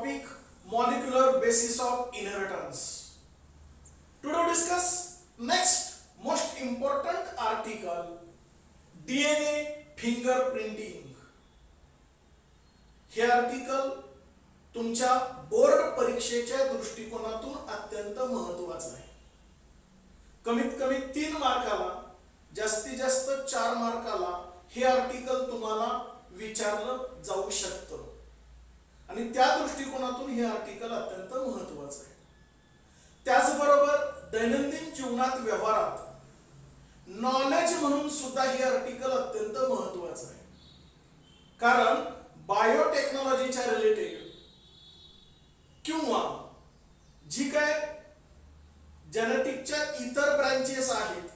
topic molecular basis of inheritance. Today we discuss next most important article DNA fingerprinting. हे article तुमच्या board परीक्षेच्या दृष्टिकोनातून अत्यंत महत्त्वाचं आहे. कमीत कमी 3 मार्काला जास्तीत जास्त 4 मार्काला हे आर्टिकल तुम्हाला विचारलं जाऊ शकतं आणि त्या दृष्टिकोनातून हे आर्टिकल अत्यंत महत्त्वाचं आहे. त्याचबरोबर दैनंदिन जीवनात व्यवहारात नॉलेज म्हणून सुद्धा हे आर्टिकल अत्यंत महत्त्वाचं आहे. कारण बायोटेक्नॉलॉजीच्या रिलेटेड किंवा जी काय जेनेटिकच्या इतर ब्रांचेस आहेत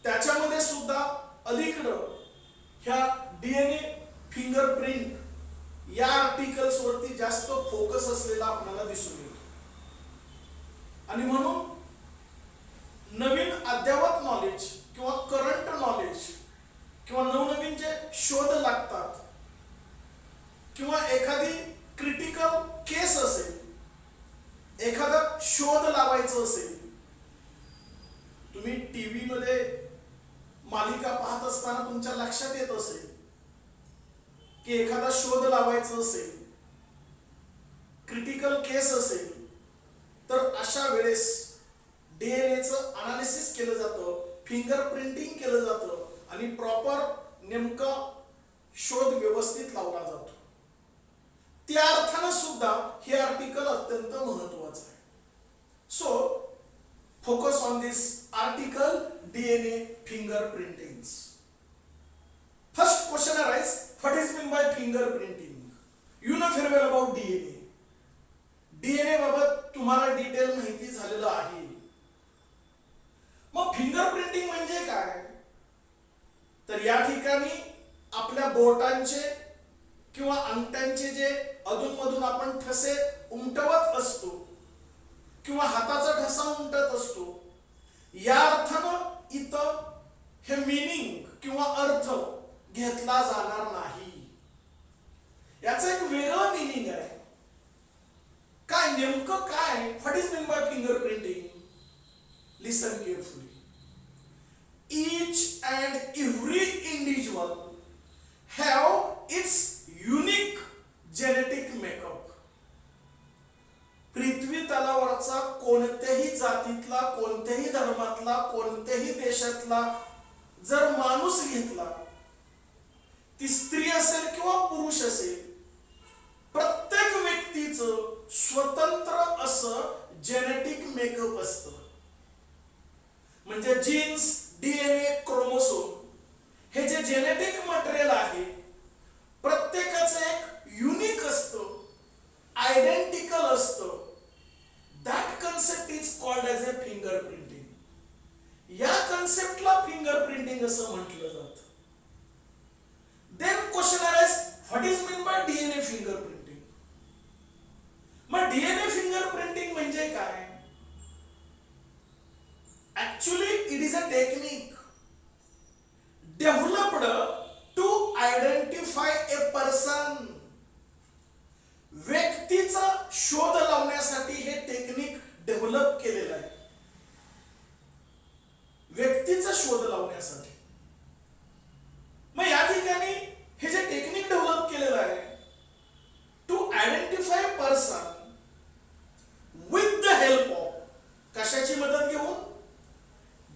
त्याच्यामध्ये सुद्धा अलीकडं ह्या डीएनए फिंगरप्रिंट या आर्टिकल्स वरती जास्त फोकस असलेला आपल्याला दिसून येतो आणि म्हणून नवीन अद्ययावत नॉलेज किंवा करंट नॉलेज किंवा नवनवीन जे शोध लागतात किंवा एखादी क्रिटिकल केस असेल, एखादा शोध लावायचं असेल, तुम्ही टीव्ही मध्ये मालिका पाहत असताना तुमच्या लक्षात येत असेल की एखादा शोध लावायचा असेल, क्रिटिकल केस असेल, तर अशा वेळेस डीएनएचं अनालिसिस केलं जातं, फिंगरप्रिंटिंग केलं जातं आणि प्रॉपर नेमका शोध व्यवस्थित लावला जातो. त्या अर्थानं सुद्धा हे आर्टिकल अत्यंत महत्त्वाचं आहे. So focus on this article DNA fingerprinting. First question arises, what is meant by fingerprinting? You know very well about DNA. DNA बाबत तुम्हाला डिटेल माहिती झालेलं आहे. मग फिंगरप्रिंटिंग म्हणजे काय? तर या ठिकाणी आपल्या बोटांचे किंवा अंगठ्यांचे जे अधूनमधून आपण ठसे उमटवत असतो किंवा हाताचा ठसा उमटत असतो, या अर्थानं इथं हे मीनिंग किंवा अर्थ घेतला जाणार नाही. याचं एक वेगळं मीनिंग आहे. काय नेमकं काय? What is mean bye fingerprinting? Listen carefully. Each and every individual have its unique genetic makeup. पृथ्वी तलावरचा कोणत्याही जातीतला, कोणत्याही धर्मातला, कोणत्याही देशातला जर माणूस घेतला, ती स्त्री असेल किंवा पुरुष असेल, प्रत्येक व्यक्तीचं स्वतंत्र असं जेनेटिक मेकअप असतं. म्हणजे जीन्स, डीएनए, क्रोमोसोम हे जे जेनेटिक मटेरियल आहे प्रत्येकाचं एक युनिक असतं, आयडेंटिकल असतं. That concept is called as a fingerprinting. या कन्सेप्टला फिंगरप्रिंटिंग असं म्हटलं जातं. Then question arise, what is mean by DNA fingerprinting? मग डीएनए फिंगरप्रिंटिंग म्हणजे काय? Actually, it is a technique developed to identify a person. व्यक्तीचा शोध लावण्यासाठी हे टेक्निक डेव्हलप केलेलं आहे. व्यक्तीचा शोध लावण्यासाठी. मग या ठिकाणी हे जे टेक्निक डेव्हलप केलेलं आहे to identify person with the help of, कशाची मदत घेऊन?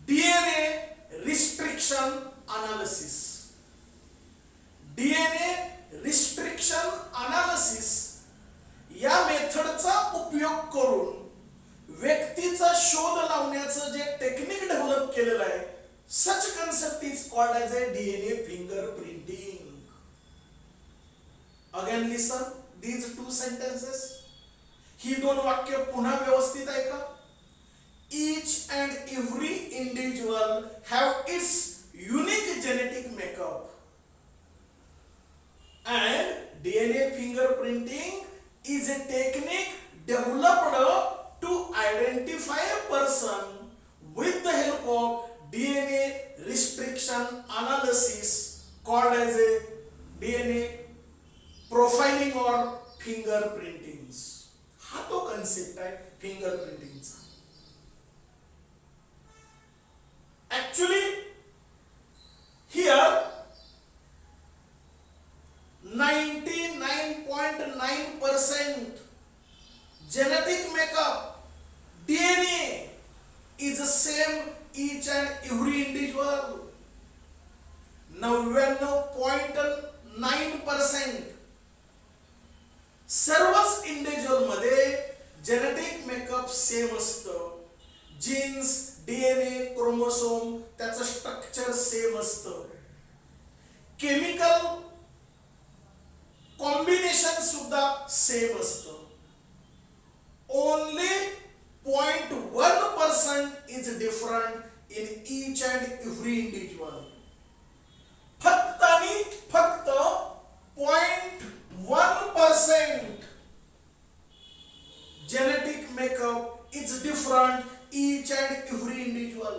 DNA restriction analysis. DNA restriction analysis या मेथडचा उपयोग करून व्यक्तीचा शोध लावण्याचं जे टेक्निक डेव्हलप केलेलं आहे, such concept is called as a DNA fingerprinting. Again listen these 2 sentences. ही 2 वाक्य पुन्हा व्यवस्थित ऐका. Each and every individual have its unique genetic makeup, and DNA fingerprinting is a technique developed to identify a person with the help of DNA restriction analysis called as a DNA profiling or same each and every individual. 99.9% सर्वच individual मध्ये genetic makeup same असतं. Jeans, DNA, chromosome त्याचं structure same असतं. Chemical combination सुद्धा same असतं. Only 0.1% is different in each and every individual. फक्त आणि फक्त 0.1% genetic makeup is different each and every individual.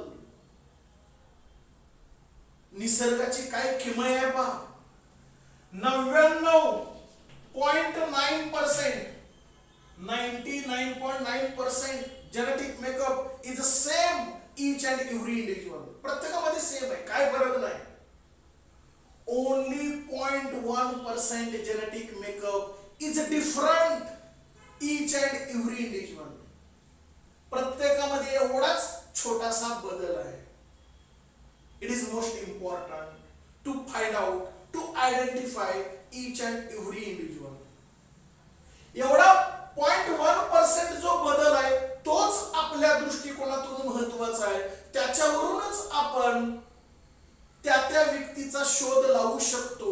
निसर्गाची काय किमया आहे पहा. 99.9% genetic makeup is the same each and every individual. प्रत्येकामध्ये सेम आहे, काय फरक नाही. Only 0.1% genetic makeup is different each and every individual. प्रत्येकामध्ये एवढाच छोटासा बदल आहे. It is most important to find out, to identify each and every individual. एवढा 0.1% जो बदल आहे तोच आपल्या दृष्टिकोनातून महत्वाचा आहे. त्याच्यावरूनच आपण त्या व्यक्तीचा शोध लावू शकतो.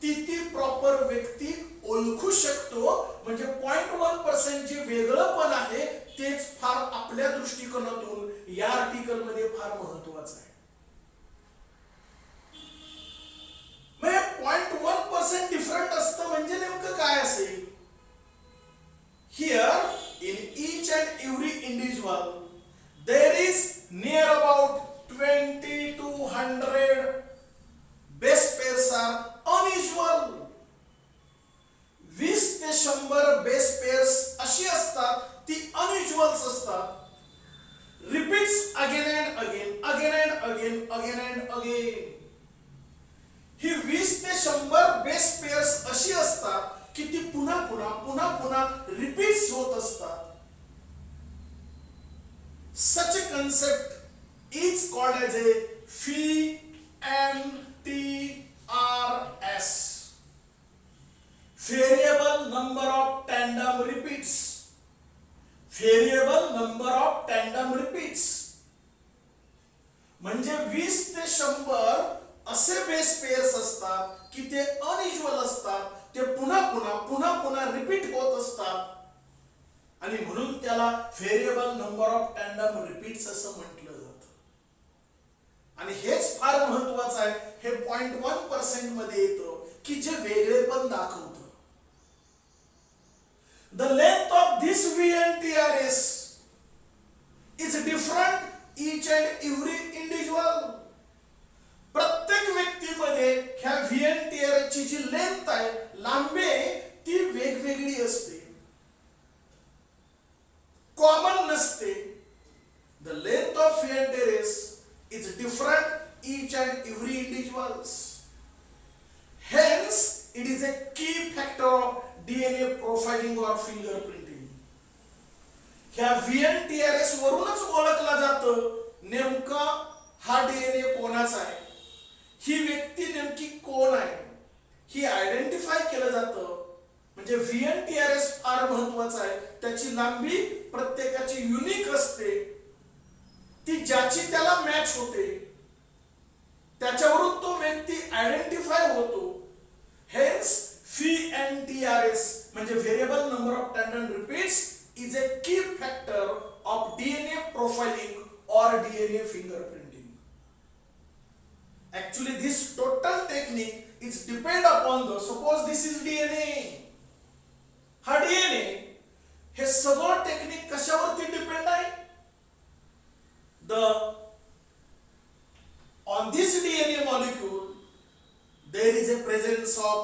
ती प्रॉपर व्यक्ती ओळखू शकतो. म्हणजे 0.1% जे वेगळंपण आहे तेच फार आपल्या दृष्टिकोनातून या आर्टिकल मध्ये फार महत्वाचं आहे. म्हणजे 0.1% डिफरंट असतं म्हणजे नेमकं काय असेल. Here in each and every individual there is near about 20 to 100 base pairs are unusual. 20 ते 100 बेस पेअर्स अशी असतात ती अनयुज्युअल्स असतात. Repeats again and again, again and again, again and again. ही 20 ते 100 बेस पेअर्स अशी असतात की ती पुन्हा पुन्हा पुन्हा पुन्हा रिपीट्स होत असतात. Such a concept is called as a VNTRS, variable number of tandem repeats. Variable number of tandem repeats म्हणजे 20 ते 100 असे बेस पेअर्स असतात की ते अनयुज्युअल असतात. ते पुन्हा पुन्हा पुन्हा पुन्हा रिपीट होत असतात आणि म्हणून त्याला variable number of tandem repeats असं म्हटलं जातं. आणि हेच फार महत्वाचं आहे. हे 0.1% मध्ये येतं की जे वेगळेपण दाखवतं. The length of this VNTRS is different each and every individual. प्रत्येक व्यक्तीमध्ये ह्या VNTRS ची जी लेंथ आहे, लांबी आहे, ती वेगवेगळी असते, कॉमन नसते. The length of VNTRS is different each and every individuals. Hence, it is a key factor of DNA profiling or fingerprinting. ह्या VNTRS वरूनच ओळखला जातं नेमका हा DNA कोणाचा आहे, ही व्यक्ती नेमकी कोण आहे, ही आयडेंटिफाय केलं जातं. म्हणजे VNTRS फार महत्वाचा आहे. त्याची लांबी प्रत्येकाची युनिक असते. ती ज्याची त्याला मॅच होते त्याच्यावरून तो व्यक्ती आयडेंटिफाय होतो. हेन्स VNTRS म्हणजे variable number of tandem repeats is a key factor of DNA profiling or DNA fingerprinting. Actually, this total technique is depend upon the, suppose this is DNA. हा DNA हे सगळं technique कशावरती depend आहे. On this DNA molecule there is a presence of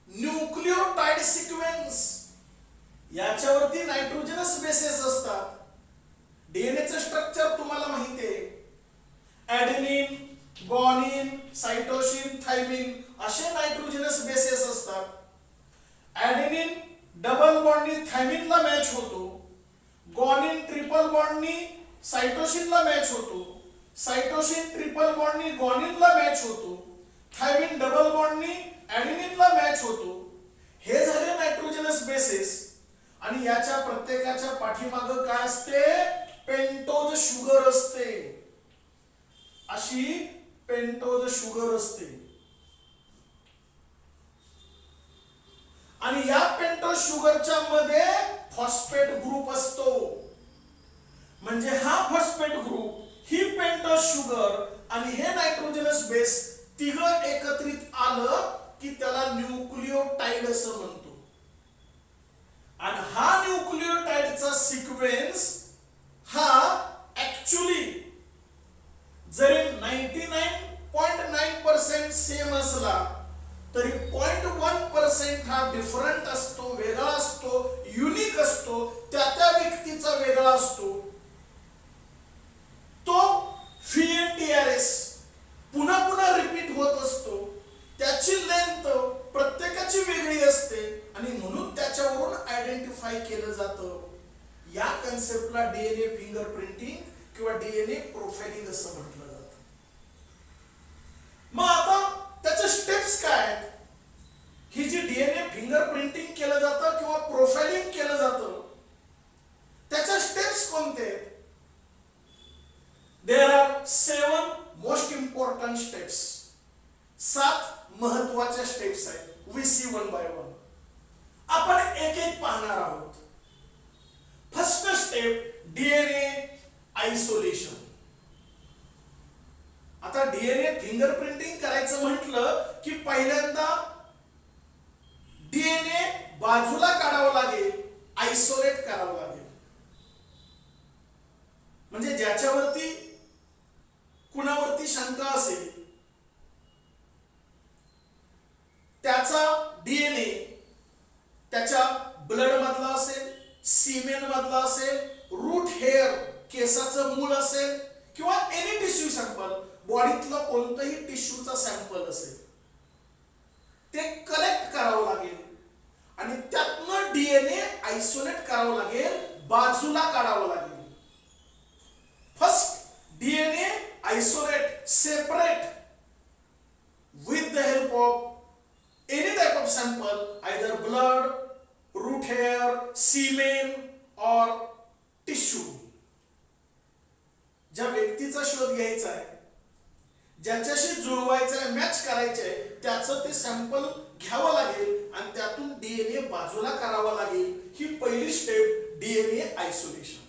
nucleotide sequence. याच्यावरती nitrogenous bases असतात. DNA चं structure तुम्हाला माहिती आहे. ॲडेनिन, ग्वानिन, सायटोसिन, थायमिन असे नायट्रोजनस बेसेस असतात. ॲडेनिन डबल बॉन्डनी थायमिनला मॅच होतो. ग्वानिन ट्रिपल बॉन्डनी सायटोसिनला मॅच होतो, सायटोसिन ट्रिपल बॉन्डनी ग्वानिनला मॅच होतो, थायमिन डबल बॉन्डनी ॲडेनिनला मॅच होतो. हे झाले नायट्रोजनस बेसेस. आणि याच्या प्रत्येकाच्या पाठीमागं काय असते? पेंटोज शुगर असते. अशी पेंटोज शुगर असते. आणि या पेंटोज शुगरच्या मध्ये फॉस्फेट ग्रुप असतो. म्हणजे हा फॉस्फेट ग्रुप, ही पेंटोज शुगर आणि हे नायट्रोजनस बेस तिघं एकत्रित आलं की त्याला न्यूक्लियोटाइड असं म्हणतो. आणि हा न्यूक्लियोटाइडचा सिक्वेन्स हा ऍक्च्युली जरी 99.9% सेम असला तरी 0.1% हा डिफरंट असतो, वेगळा असतो, युनिक असतो, त्या व्यक्तीचा वेगळा असतो. तो VNTRS पुन्हा पुन्हा रिपीट होत असतो. त्याची लेंथ प्रत्येकाची वेगळी असते आणि म्हणून त्याच्यावरून आयडेंटिफाय केलं जातं. या कन्सेप्टला डीएनए फिंगरप्रिंटिंग किंवा डीएनए प्रोफाइलिंग असं म्हटलं जातं. मग आता त्याच्या स्टेप्स काय आहेत? ही जी डीएनए फिंगरप्रिंटिंग केलं जातं किंवा प्रोफाइलिंग केलं जातं, त्याच्या स्टेप्स कोणते आहेत? There are 7 most important steps. 7 महत्वाच्या स्टेप्स आहेत. We see one by one. आपण एक एक पाहणार आहोत. First step, DNA isolation. आता डीएनए फिंगरप्रिंटिंग करायचं म्हटलं की पहिल्यांदा डीएनए बाजूला काढावं लागेल, आयसोलेट करावं लागेल. म्हणजे ज्याच्यावरती कुणावरती शंका असेल त्याचा डीएनए त्याच्या ब्लड मधला असेल, सीमेन मधला असेल, रूट हेअर केसाचं मूळ असेल किंवा एनी टिश्यू सॅम्पल, बॉडीतलं कोणतंही टिश्यूचा सॅम्पल असेल, ते कलेक्ट करावं लागेल आणि त्यातनं डीएनए आयसोलेट करावं लागेल, बाजूला काढावं लागेल. First DNA isolate, separate with the help of any type of sample, either blood, root hair, semen or tissue. ज्या व्यक्तीचा शोध घ्यायचा आहे, ज्याच्याशी जुळवायचं आहे, मॅच करायचं आहे, त्याचं ते सॅम्पल घ्यावं लागेल आणि त्यातून डीएनए बाजूला करावा लागेल. ही पहिली स्टेप, डीएनए आयसोलेशन.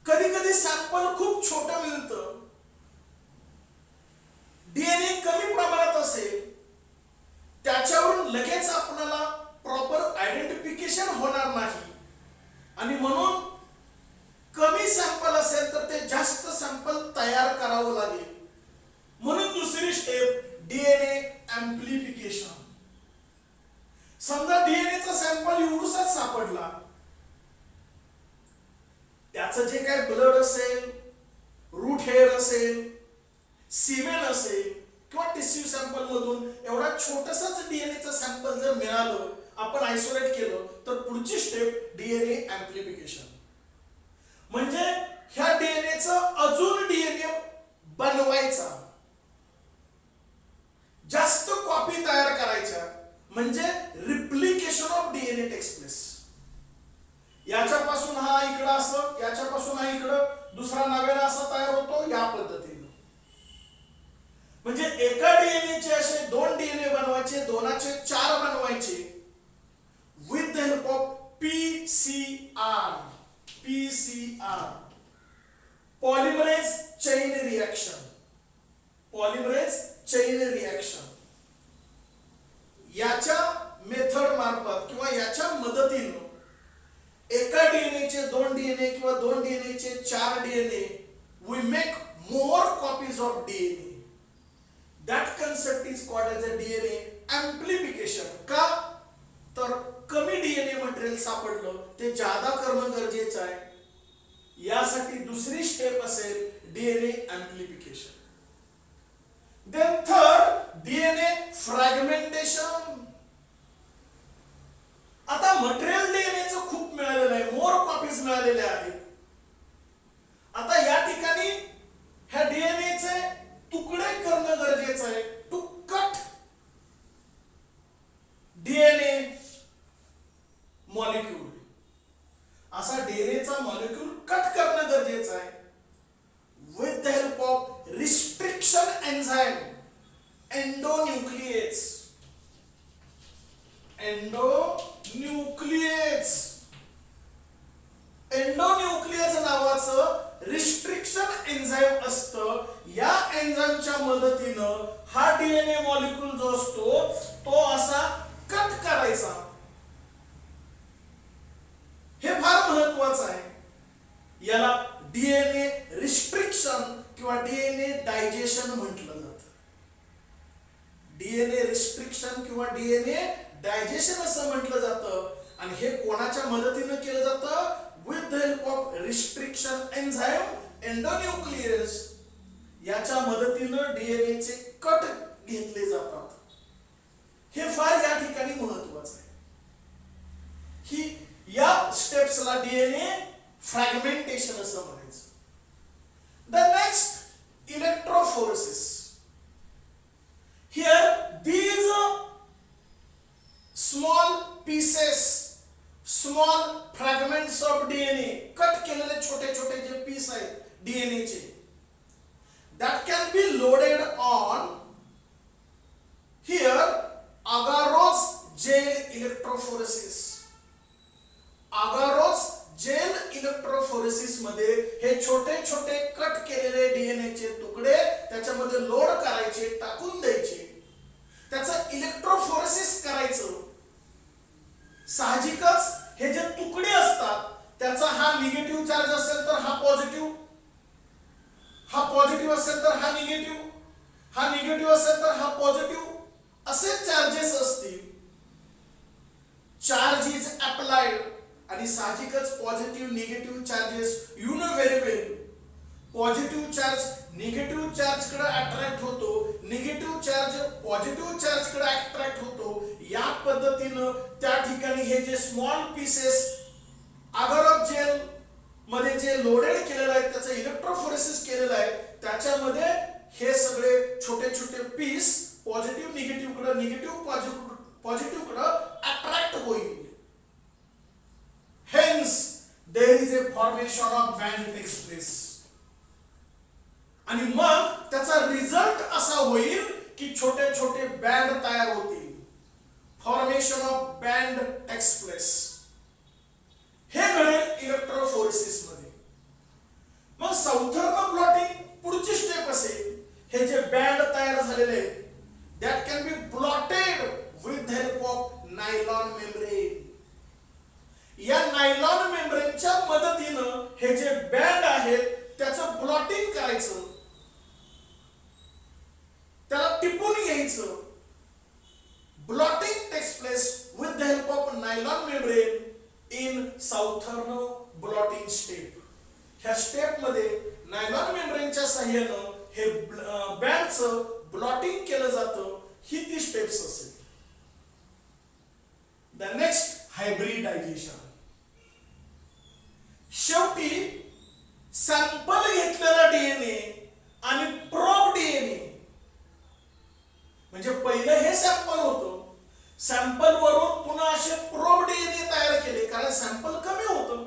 कधी कधी सॅम्पल खूप छोटं मिळतं, डीएनए कमी प्रमाणात असेल, त्याच्यावरून लगेच आपल्याला प्रॉपर आयडेंटिफिकेशन होणार नाही आणि म्हणून कमी सॅम्पल असेल तर ते जास्त सॅम्पल तयार करावं लागेल. म्हणून दुसरी स्टेप, डीएनए एम्प्लिफिकेशन. समजा डीएनएचा सॅम्पल एवढूसाच सापडला, त्याचं जे काय ब्लड असेल, रूट हेअर असेल, सीमेन असेल किंवा टिश्यू सॅम्पल मधून एवढा छोटासाच डीएनएचा सॅम्पल जर मिळालं, आपण आयसोलेट केलं, तर पुढची स्टेप डीएनए एम्प्लिफिकेशन. म्हणजे ह्या डीएनएचं अजून डीएनए बनवायचा, जास्त कॉपी तयार करायच्या, म्हणजे replication of DNA takes place. याच्यापासून हा इकडं असं, याच्यापासून हा इकडं दुसरा नव्यानं असा तयार होतो, या पद्धतीने. म्हणजे एका डीएनएचे असे 2 डीएनए बनवायचे, 2चे 4 बनवायचे with the help of PCR. Polymerase chain reaction. Polymerase chain reaction याच्या मेथड मार्फत किंवा याच्या मदतीने एका डीएनएचे 2 डीएनए किंवा 2 डीएनएचे 4 DNA, we make more copies of DNA. That concept is called as a DNA amplification. का? तर कमी डीएनए मटेरियल सापडलं, ते जादा करणं गरजेचं आहे. यासाठी दुसरी स्टेप असेल DNA amplification. Then third, DNA fragmentation. आता मटेरियल डीएनएचं खूप मिळालेलं आहे, मोर कॉपीज मिळालेल्या आहेत. Enzyme endonuclease. एंडोन्यूक्लिएज एंडोन्यूक्लिएज नावाचं रिस्ट्रिक्शन एन्झाईम असतं. या एन्झाईमच्या मदतीनं हा डीएनए मॉलिक्यूल जो असतो तो असा कट करायचा. हे फार महत्वाचं आहे. याला डीएनए रिस्ट्रिक्शन किंवा डीएनए डायजेशन म्हटलं जातं. डीएनए रिस्ट्रिक्शन किंवा डीएनए डायजेशन असं म्हटलं जातं. आणि हे कोणाच्या मदतीनं केलं जातं? With the help of restriction enzyme endonuclease. याच्या मदतीनं डीएनए चे कट घेतले जातात. हे फार या ठिकाणी महत्वाचं आहे. ही या स्टेप्सला डीएनए फ्रॅगमेंटेशन असं म्हणायचं. The next electrophoresis. Here these small pieces, small fragments of DNA, cut केलेले छोटे छोटे जे पीस आहेत डीएनए चे, that can be loaded on here agarose gel electrophoresis. agarose gel electrophoresis मध्ये हे छोटे छोटे कट केलेले डीएनए चे तुकडे त्याच्यामध्ये लोड करायचे, टाकून द्यायचे, त्याचं इलेक्ट्रोफोरेसिस करायचं. साहजिकच हे जे तुकडे असतात त्याचा हा निगेटिव्ह चार्ज असेल तर हा पॉझिटिव्ह, हा पॉझिटिव्ह असेल तर हा निगेटिव्ह, हा निगेटिव्ह असेल तर हा पॉझिटिव्ह, असे चार्जेस असतील. चार्ज इज अप्लाइड आणि साहजिकच positive negative charges you know very well. Positive charge negative charge कडे अट्रॅक्ट होतो, निगेटिव्ह चार्ज पॉझिटिव्ह चार्ज कडे अट्रॅक्ट होतो. या पद्धतीनं त्या ठिकाणी हे जे स्मॉल पीसेस अगर जेल मध्ये जे लोडेड केलेलं आहे त्याचं इलेक्ट्रोफोरेसिस केलेलं आहे त्याच्यामध्ये हे सगळे छोटे छोटे पीस पॉझिटिव्ह निगेटिव्ह कडे, निगेटिव्ह पॉझिटिव्ह कडे अट्रॅक्ट होईल. Hence, there is a formation of band takes place. आणि मग त्याचा रिझल्ट असा होईल की छोटे छोटे बँड तयार होतील. Formation of band takes place. हे घडेल इलेक्ट्रोफोरेसिस मध्ये. मग साउथर्न ब्लॉटिंग पुढची स्टेप असेल. हे जे बँड तयार झालेले that can be blotted with the help of nylon membrane. या नायलॉन मेम्ब्रेनच्या मदतीनं हे जे बँड आहेत त्याचं ब्लॉटिंग करायचं, त्याला टिपून घ्यायचं. Blotting takes place with the help of nylon membrane in Southern blotting step. ह्या स्टेप मध्ये नायलॉन मेम्ब्रेनच्या सहाय्यानं हे बँडचं ब्लॉटिंग केलं जातं. ही ती स्टेप्स असेल. The next hybridisation. शेवटी सॅम्पल घेतलेला डीएनए आणि प्रोब डीएनए, म्हणजे पहिलं हे सॅम्पल होतं, सॅम्पल वरून पुन्हा असे प्रोब डीएनए तयार केले कारण सॅम्पल कमी होतं.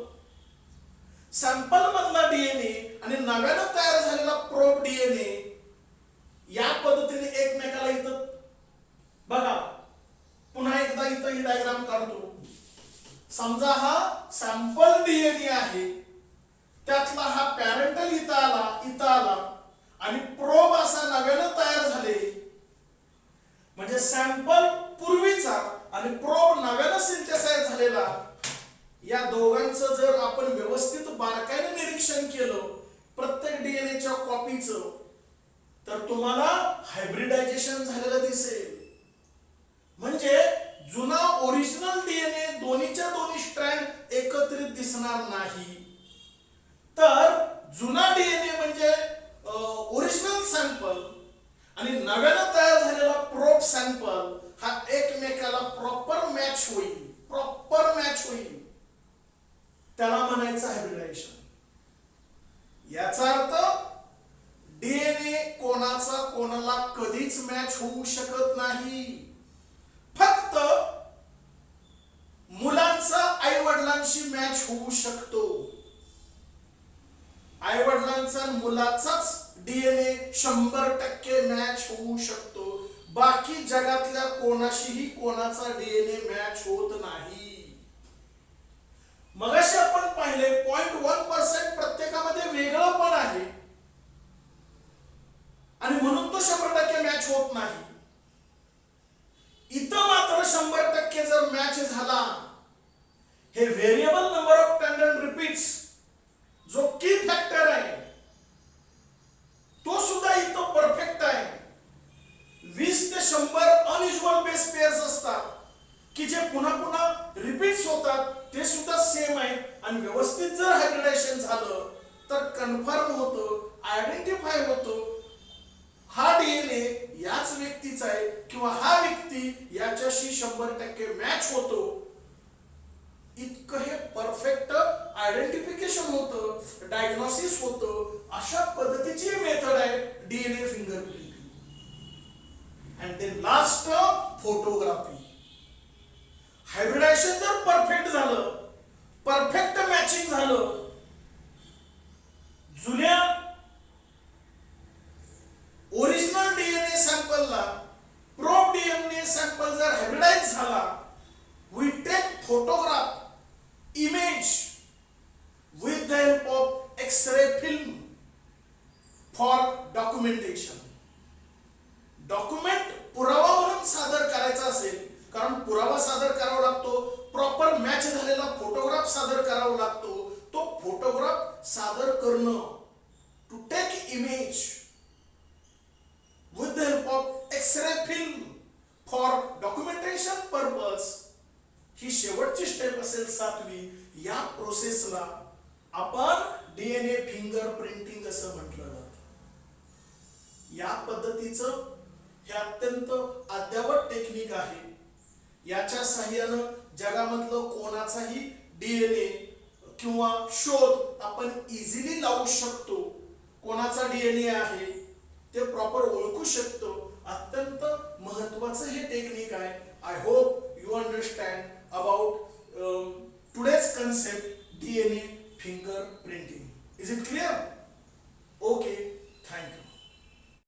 सॅम्पल मधला डीएनए आणि नव्यानं तयार झालेला प्रोब डीएनए या पद्धतीने एकमेकाला इथं बघा. पुन्हा एकदा इथं ही डायग्राम काढतो. समजा हा सॅम्पल डीएनए आहे, त्यातला हा पॅरेंटल इथं आला आणि प्रोब असा नव्यानं तयार झाले. म्हणजे सॅम्पल पूर्वीचा आणि प्रोब नव्यानं सिंथेसाइज झालेला, या दोघांचं जर आपण व्यवस्थित बारकाईने निरीक्षण केलं प्रत्येक डीएनएच्या कॉपीचं तर तुम्हाला हायब्रिडायझेशन झालेलं दिसेल. म्हणजे जुना ओरिजिनल डीएनए दोन्हीच्या दोन्ही स्ट्रँड एकत्रित दिसणार नाही, तर जुना डीएनए म्हणजे ओरिजिनल सॅम्पल आणि नव्यानं तयार झालेला प्रोब सॅम्पल हा एकमेकाला प्रॉपर मॅच होईल. त्याला म्हणायचं हायब्रिडायझेशन. याचा अर्थ डीएनए कोणाचा कोणाला कधीच मॅच होऊ शकत नाही. फक्त मुलांचा आई वडिलांशी मॅच होऊ शकतो. आई वडिलांचा मुलाचाच डीएनए 100% मॅच होऊ शकतो. बाकी जगातल्या कोणाशीही कोणाचा डीएनए मॅच होत नाही. मगाशी आपण पाहिले 0.1% प्रत्येकामध्ये वेगळं पण आहे आणि म्हणून तो 100% मॅच होत नाही. इथं मात्र 100% जर मॅच झाला, हे व्हेरिएबल नंबर ऑफ टँडंट रिपीट्स जो की फॅक्टर आहे तो सुद्धा इथं परफेक्ट आहे. 20 ते 100 अनयुजुअल बेस पेअर्स असतात की जे पुन्हा पुन्हा रिपीट्स होतात, ते सुद्धा सेम आहेत आणि व्यवस्थित जर हायब्रिडायझेशन झालं तर कन्फर्म होतं, आयडेंटिफाय होतं हा डीएनए याच व्यक्तीचा आहे किंवा हा व्यक्ती याच्याशी 100% मॅच होतो. इतकं हे परफेक्ट आयडेंटिफिकेशन होतं, डायग्नोसिस होतं. अशा पद्धतीची मेथड आहे DNA fingerprinting. And then last photography. Hybridization जर परफेक्ट झालं, परफेक्ट मॅचिंग झालं, जुन्या ओरिजिनल डीएनए सॅम्पलला प्रोब डीएनए सॅम्पल जर हायब्रिडाइज झाला, we take photograph image with the help of X-ray film for documentation. Document पुरावा म्हणून सादर करायचा असेल, कारण पुरावा सादर करावा लागतो, प्रॉपर मॅच झालेला फोटोग्राफ सादर करावा लागतो. तो फोटोग्राफ सादर करणं, to take image with the help of X-ray film for documentation purpose, ही शेवटची स्टेप असेल 7वी. या प्रोसेसला आपण डीएनए फिंगर प्रिंटिंग असं म्हटलं जातं. या पद्धतीचं हे अत्यंत अद्यावत टेक्निक आहे. याच्या साहाय्यानं जगामधलं कोणाचाही डीएनए किंवा शोध आपण इझिली लावू शकतो. कोणाचा डीएनए आहे ते प्रॉपर ओळखू शकतो. अत्यंत महत्वाचं हे टेक्निक आहे. I hope you understand about today's concept DNA fingerprinting. Is it clear?